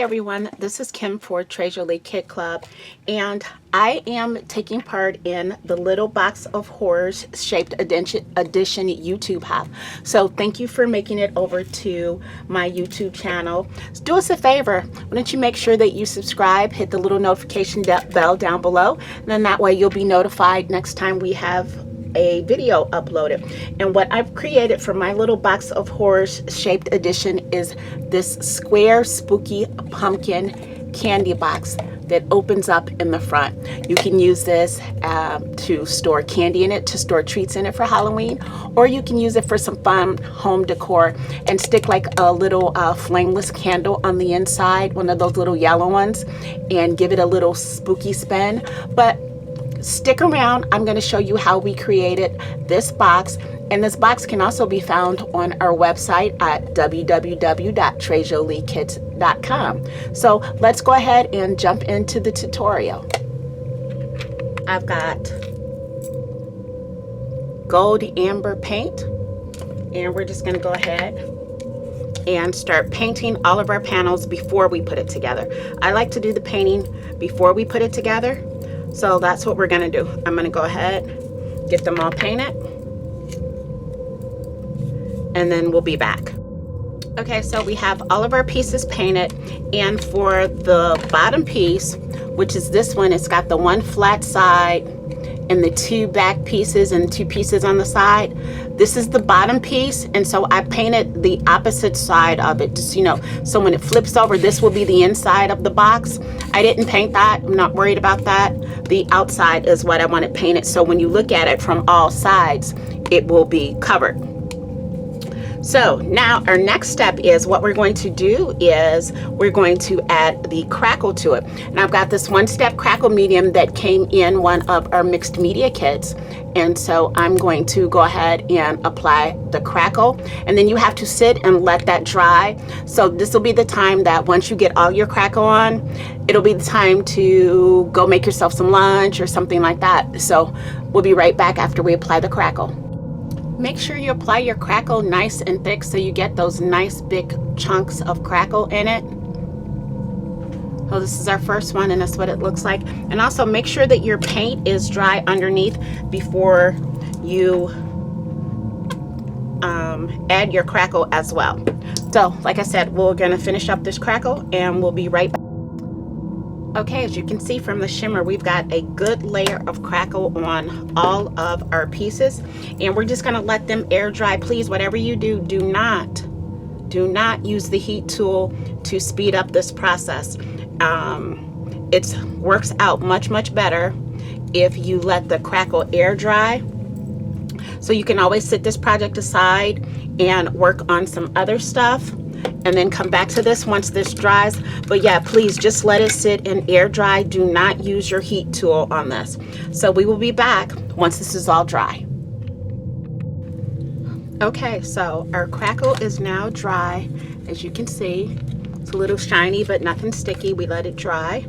everyone, this is Kim for Jolie Kit Club, and I am taking part in the Little Box of Horrors Shaped Edition YouTube hop. So thank you for making it over to my YouTube channel. Do us a favor, why don't you make sure that you subscribe, hit the little notification bell down below, and then that way you'll be notified next time we have a video uploaded. And what I've created for my Little Box of Horrors Shaped Edition is this square spooky pumpkin candy box that opens up in the front. You can use this to store candy in it, to store treats in it for Halloween, or you can use it for some fun home decor and stick like a little flameless candle on the inside, one of those little yellow ones, and give it a little spooky spin. But stick around, I'm going to show you how we created this box, and this box can also be found on our website at www.trejoliekits.com. So let's go ahead and jump into the tutorial. I've got gold amber paint, and we're just going to go ahead and start painting all of our panels before we put it together. I like to do the painting before we put it together. So that's what we're going to do. I'm going to go ahead, get them all painted, and then we'll be back. Okay, so we have all of our pieces painted, and for the bottom piece, which is this one, it's got the one flat side and the two back pieces and two pieces on the side. This is the bottom piece, and so I painted the opposite side of it, just, you know, so when it flips over, this will be the inside of the box. I didn't paint that. I'm not worried about that. The outside is what I want it painted, so when you look at it from all sides, it will be covered. So now our next step is what we're going to do is we're going to add the crackle to it. And I've got this one-step crackle medium that came in one of our mixed media kits. And so I'm going to go ahead and apply the crackle. And then you have to sit and let that dry. So this will be the time that once you get all your crackle on, it'll be the time to go make yourself some lunch or something like that. So we'll be right back after we apply the crackle. Make sure you apply your crackle nice and thick so you get those nice big chunks of crackle in it. So this is our first one, and that's what it looks like. And also make sure that your paint is dry underneath before you add your crackle as well. So like I said, we're going to finish up this crackle and we'll be right back. Okay, as you can see from the shimmer, we've got a good layer of crackle on all of our pieces, and we're just going to let them air dry. Please, whatever you do, do not use the heat tool to speed up this process. It works out much better if you let the crackle air dry. So you can always set this project aside and work on some other stuff, and then come back to this once this dries. But yeah, please just let it sit and air dry. Do not use your heat tool on this. So we will be back once this is all dry. Okay, so our crackle is now dry. As you can see, it's a little shiny but nothing sticky. We let it dry,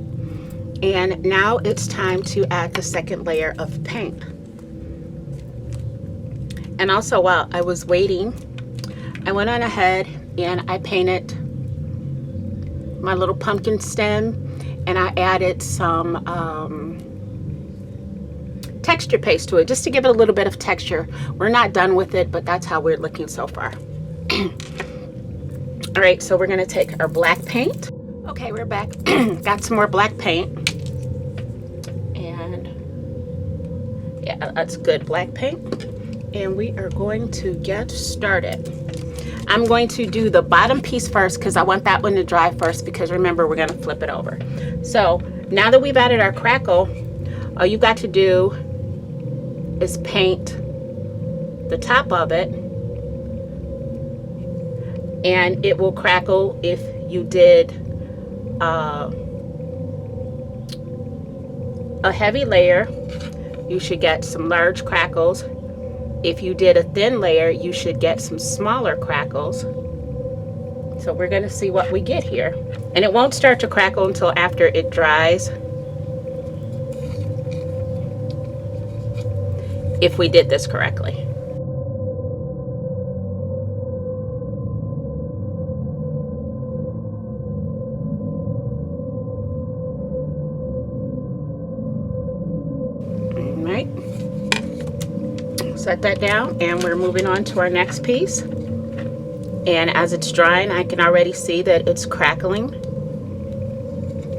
and now it's time to add the second layer of paint. And also, while I was waiting, I went on ahead and I painted my little pumpkin stem, and I added some texture paste to it just to give it a little bit of texture. We're not done with it, but that's how we're looking so far. All right, so we're going to take our black paint. Okay, we're back. Got some more black paint, and yeah, that's good black paint, and we are going to get started. I'm going to do the bottom piece first because I want that one to dry first, because remember, we're going to flip it over. So now that we've added our crackle, all you've got to do is paint the top of it, and it will crackle. If you did a heavy layer, you should get some large crackles. If you did a thin layer, you should get some smaller crackles. So we're going to see what we get here. And it won't start to crackle until after it dries, if we did this correctly. set that down, and we're moving on to our next piece. And as it's drying, I can already see that it's crackling.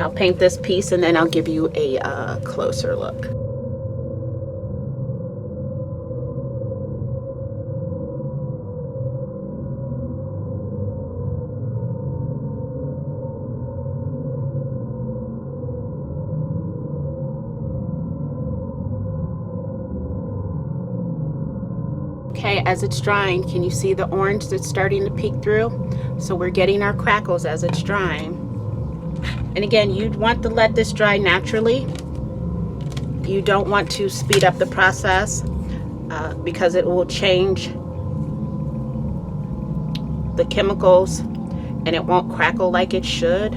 I'll paint this piece and then I'll give you a closer look. Okay, as it's drying, can you see the orange that's starting to peek through? So we're getting our crackles as it's drying. And again, you'd want to let this dry naturally. You don't want to speed up the process because it will change the chemicals and it won't crackle like it should.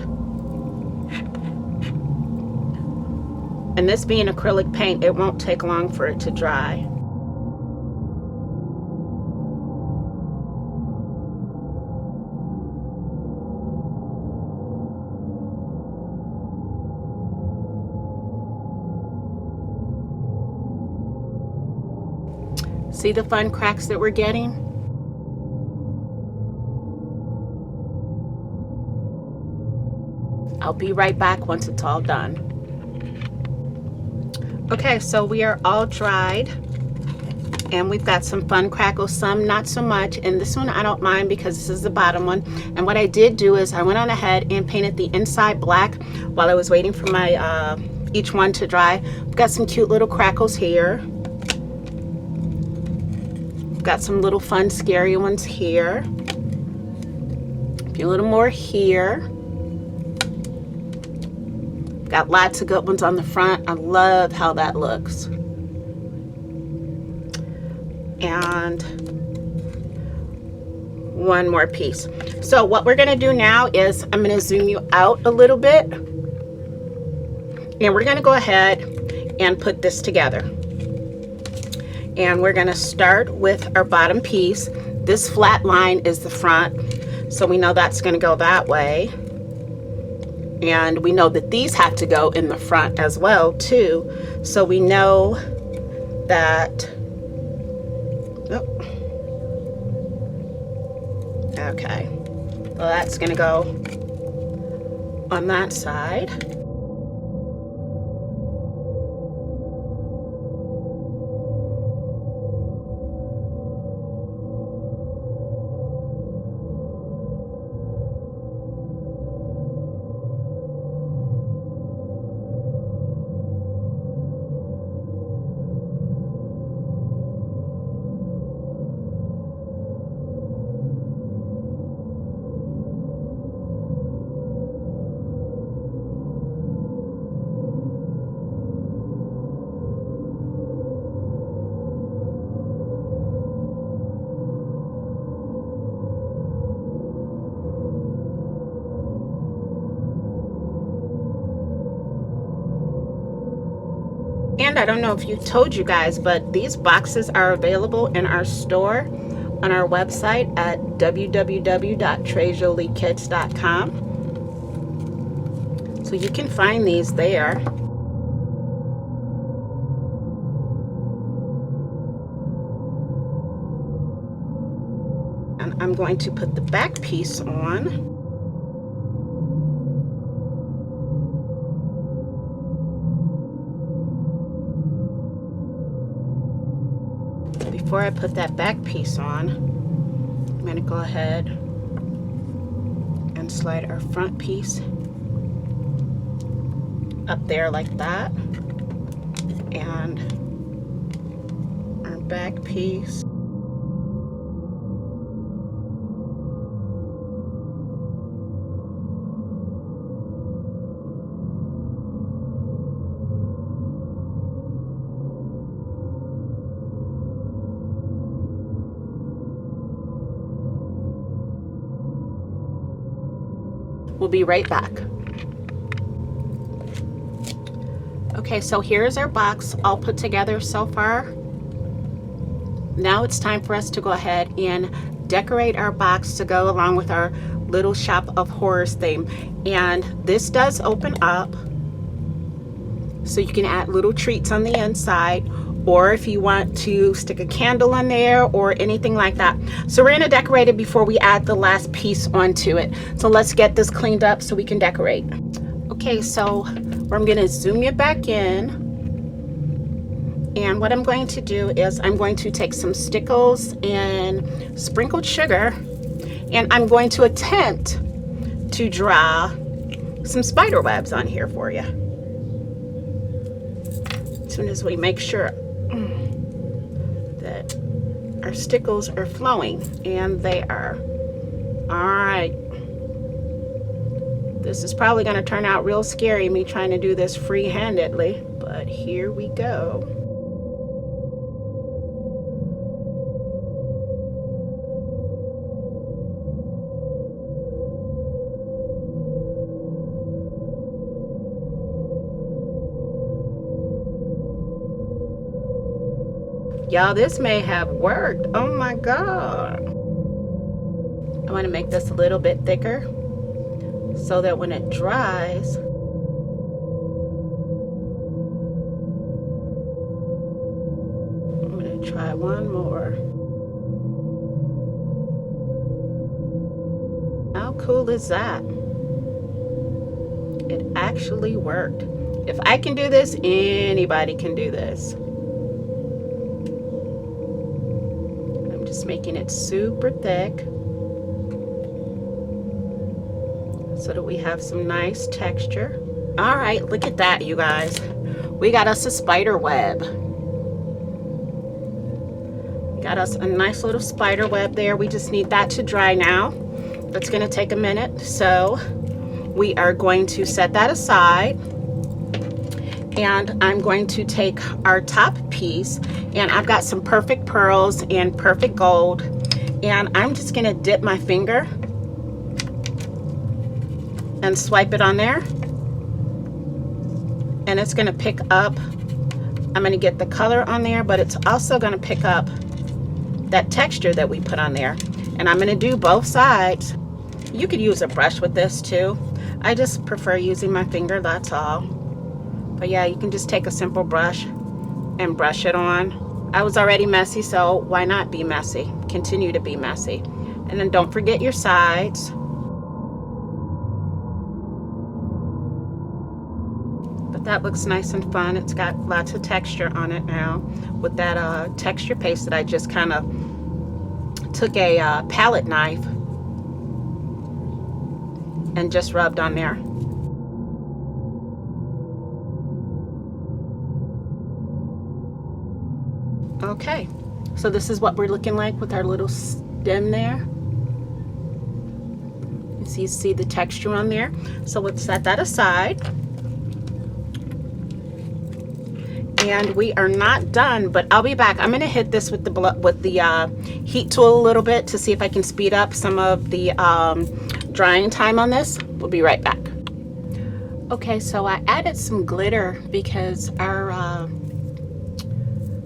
And this being acrylic paint, it won't take long for it to dry. See the fun cracks that we're getting? I'll be right back once it's all done. Okay, so we are all dried and we've got some fun crackles, some not so much, and this one I don't mind because this is the bottom one. And what I did do is I went on ahead and painted the inside black while I was waiting for my each one to dry. We've got some cute little crackles here. Got some little fun scary ones here, a little more here. Got lots of good ones on the front. I love how that looks. And one more piece. So what we're gonna do now is I'm gonna zoom you out a little bit and we're gonna go ahead and put this together. And we're gonna start with our bottom piece. This flat line is the front, so we know that's gonna go that way. And we know that these have to go in the front as well too. So we know that, okay, well that's gonna go on that side. And I don't know if you told you guys, but these boxes are available in our store on our website at www.treyjoliekids.com. So you can find these there. And I'm going to put the back piece on. Before I put that back piece on, I'm going to go ahead and slide our front piece up there like that, and our back piece. We'll be right back. Okay, so here's our box all put together so far. Now it's time for us to go ahead and decorate our box to go along with our little Shop of Horrors theme. And this does open up, so you can add little treats on the inside, or if you want to stick a candle in there or anything like that. So we're going to decorate it before we add the last piece onto it. So let's get this cleaned up so we can decorate. Okay, so I'm going to zoom you back in, and what I'm going to do is I'm going to take some stickles and sprinkled sugar, and I'm going to attempt to draw some spider webs on here for you. As soon as we make sure that our stickles are flowing, and they are. All right. This is probably going to turn out real scary, me trying to do this free-handedly, but here we go. Y'all, this may have worked. Oh my God. I want to make this a little bit thicker so that when it dries, I'm going to try one more. How cool is that? It actually worked. If I can do this, anybody can do this. Just making it super thick so that we have some nice texture. All right, look at that, you guys. We got us a spider web. Got us a nice little spider web there. We just need that to dry now. That's going to take a minute. So we are going to set that aside. And I'm going to take our top piece, and I've got some perfect pearls and perfect gold, and I'm just going to dip my finger and swipe it on there, and it's going to pick up. I'm going to get the color on there, but it's also going to pick up that texture that we put on there. And I'm going to do both sides. You could use a brush with this too. I just prefer using my finger, that's all. But yeah, you can just take a simple brush and brush it on. I was already messy, so why not be messy? Continue to be messy. And then don't forget your sides. But that looks nice and fun. It's got lots of texture on it now with that texture paste that I just kind of took a palette knife and just rubbed on there. Okay, so this is what we're looking like with our little stem there. You see the texture on there. So let's set that aside. And we are not done, but I'll be back. I'm going to hit this with the heat tool a little bit to see if I can speed up some of the drying time on this. We'll be right back. Okay, so I added some glitter because our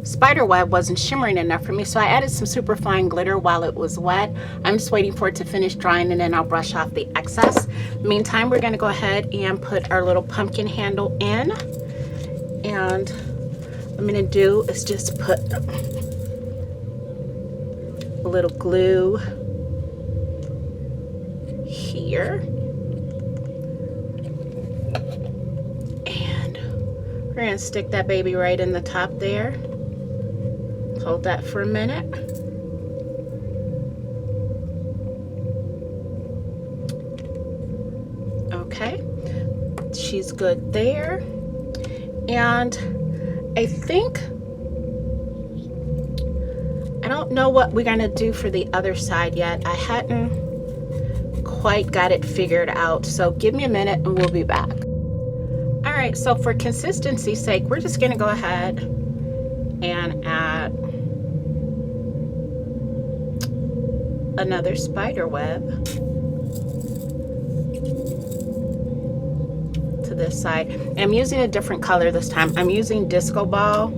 spider web wasn't shimmering enough for me, so I added some super fine glitter while it was wet. I'm just waiting for it to finish drying, and then I'll brush off the excess. Meantime, we're going to go ahead and put our little pumpkin handle in, and what I'm going to do is just put a little glue here, and we're going to stick that baby right in the top there. Hold that for a minute. Okay, she's good there. And I think, I don't know what we're gonna do for the other side yet. I hadn't quite got it figured out, so give me a minute and we'll be back. All right, so for consistency's sake, we're just gonna go ahead and add another spider web to this side. And I'm using a different color this time. I'm using Disco Ball.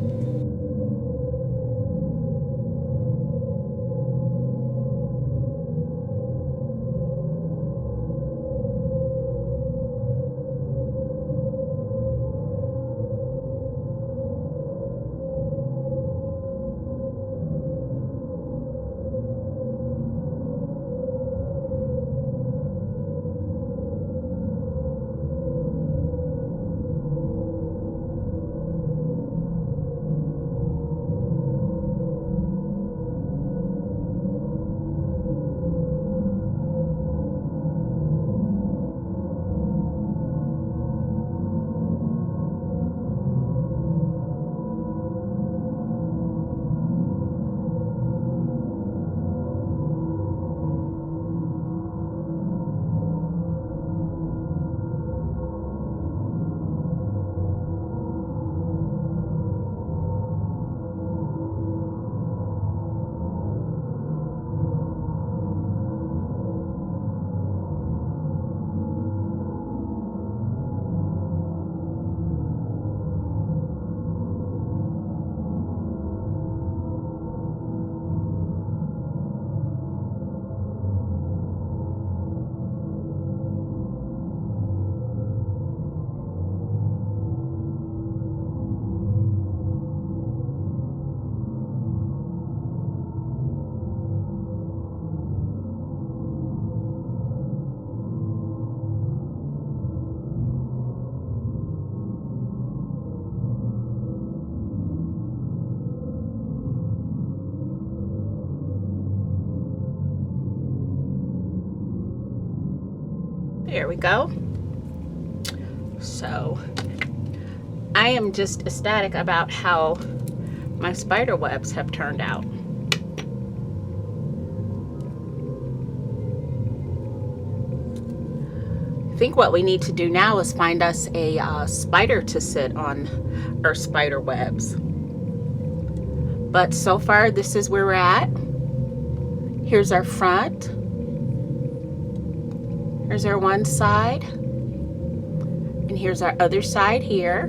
There we go. So I am just ecstatic about how my spider webs have turned out. I think what we need to do now is find us a spider to sit on our spider webs. But so far, this is where we're at. Here's our front. Here's our one side. And here's our other side here.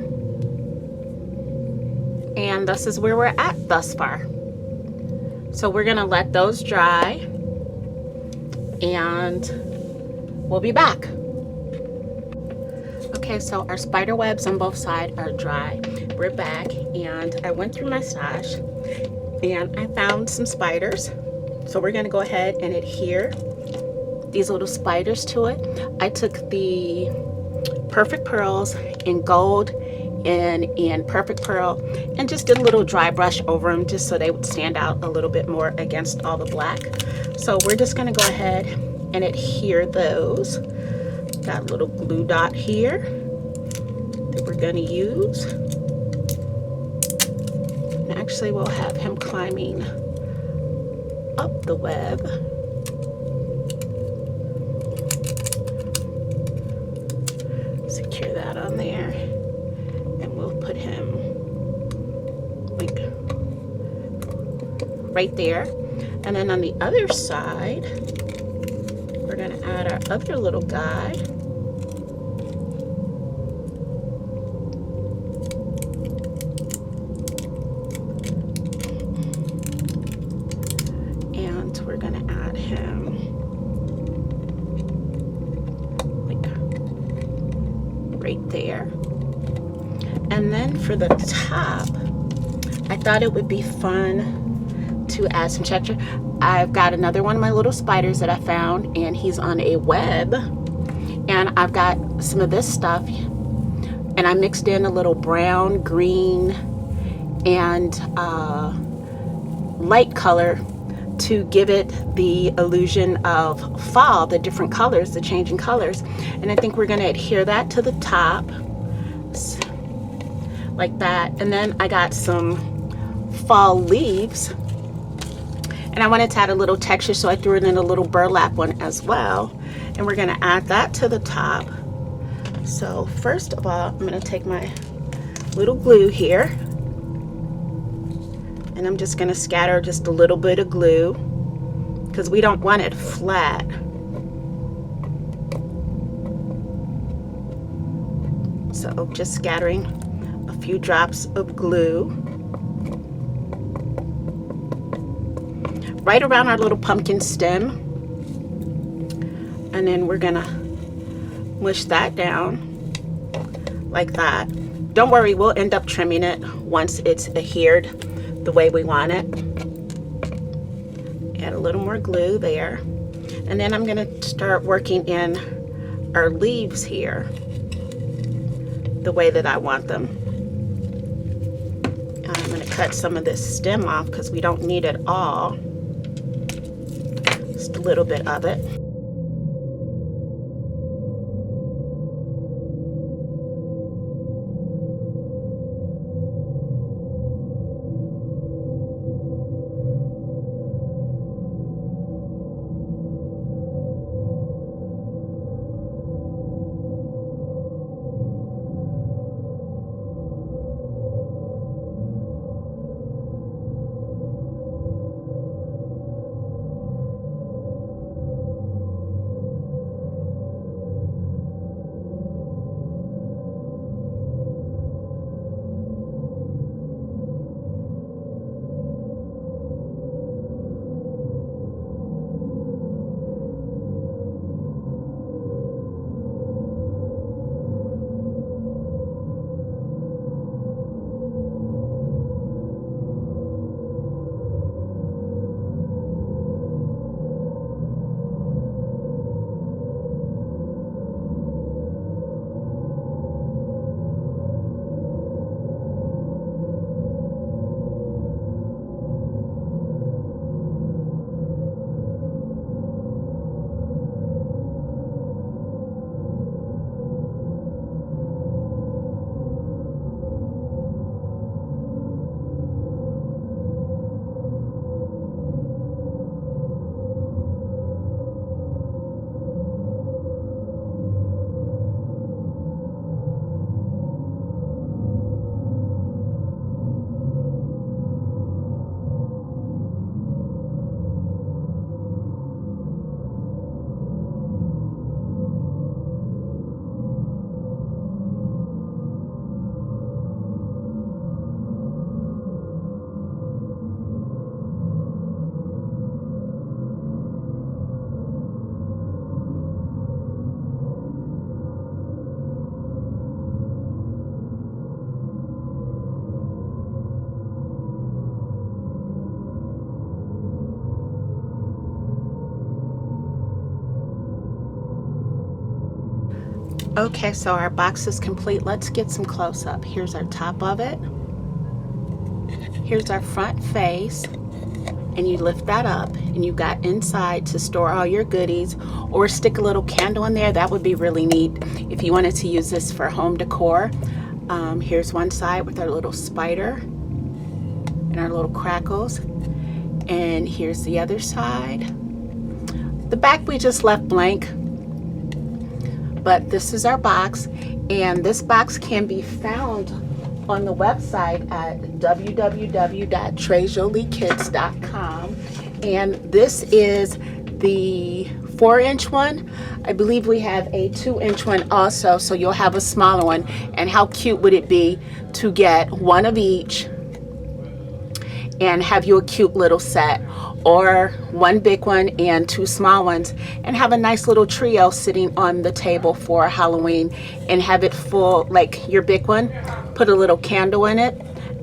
And this is where we're at thus far. So we're gonna let those dry and we'll be back. Okay, so our spider webs on both sides are dry. We're back, and I went through my stash and I found some spiders. So we're gonna go ahead and adhere these little spiders to it. I took the Perfect Pearls in gold and in Perfect Pearl and just did a little dry brush over them just so they would stand out a little bit more against all the black. So we're just gonna go ahead and adhere those. Got a little glue dot here that we're gonna use. And actually we'll have him climbing up the web. Secure that on there, and we'll put him like right there. And then on the other side, we're gonna add our other little guy. And we're gonna add him like right there. And then for the top, I thought it would be fun to add some texture. I've got another one of my little spiders that I found, and he's on a web, and I've got some of this stuff, and I mixed in a little brown, green, and light color to give it the illusion of fall, the different colors, the changing colors. And I think we're going to adhere that to the top like that. And then I got some fall leaves, and I wanted to add a little texture, so I threw it in a little burlap one as well. And we're gonna add that to the top. So first of all, I'm gonna take my little glue here, and I'm just gonna scatter just a little bit of glue because we don't want it flat. So just scattering a few drops of glue right around our little pumpkin stem, and then we're gonna mush that down like that. Don't worry, we'll end up trimming it once it's adhered the way we want it. Add a little more glue there, and then I'm gonna start working in our leaves here the way that I want them. I'm gonna cut some of this stem off because we don't need it all. Just a little bit of it. Okay, so our box is complete. Let's get some close up. Here's our top of it. Here's our front face. And you lift that up and you got inside to store all your goodies, or stick a little candle in there. That would be really neat if you wanted to use this for home decor. Here's one side with our little spider and our little crackles, and here's the other side. The back we just left blank, but this is our box, and this box can be found on the website at www.trejoliekids.com, and this is the 4-inch one. I believe we have a 2-inch one also, so you'll have a smaller one. And how cute would it be to get one of each and have you a cute little set, or one big one and 2 small ones, and have a nice little trio sitting on the table for Halloween, and have it full, like your big one, put a little candle in it,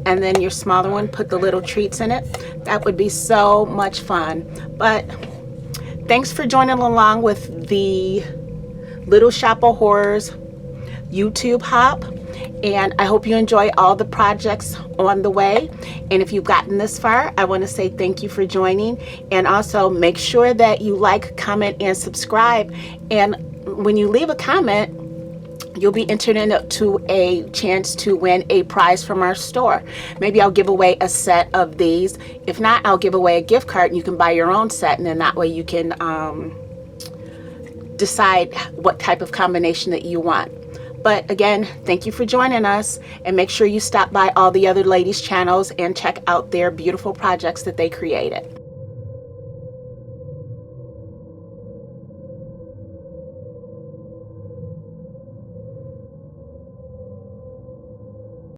and then your smaller one, put the little treats in it. That would be so much fun. But thanks for joining along with the Little Shop of Horrors YouTube hop, and I hope you enjoy all the projects on the way. And if you've gotten this far, I want to say thank you for joining, and also make sure that you like, comment, and subscribe. And when you leave a comment, you'll be entered into a chance to win a prize from our store. Maybe I'll give away a set of these. If not, I'll give away a gift card and you can buy your own set, and then that way you can decide what type of combination that you want. But again, thank you for joining us, and make sure you stop by all the other ladies' channels and check out their beautiful projects that they created.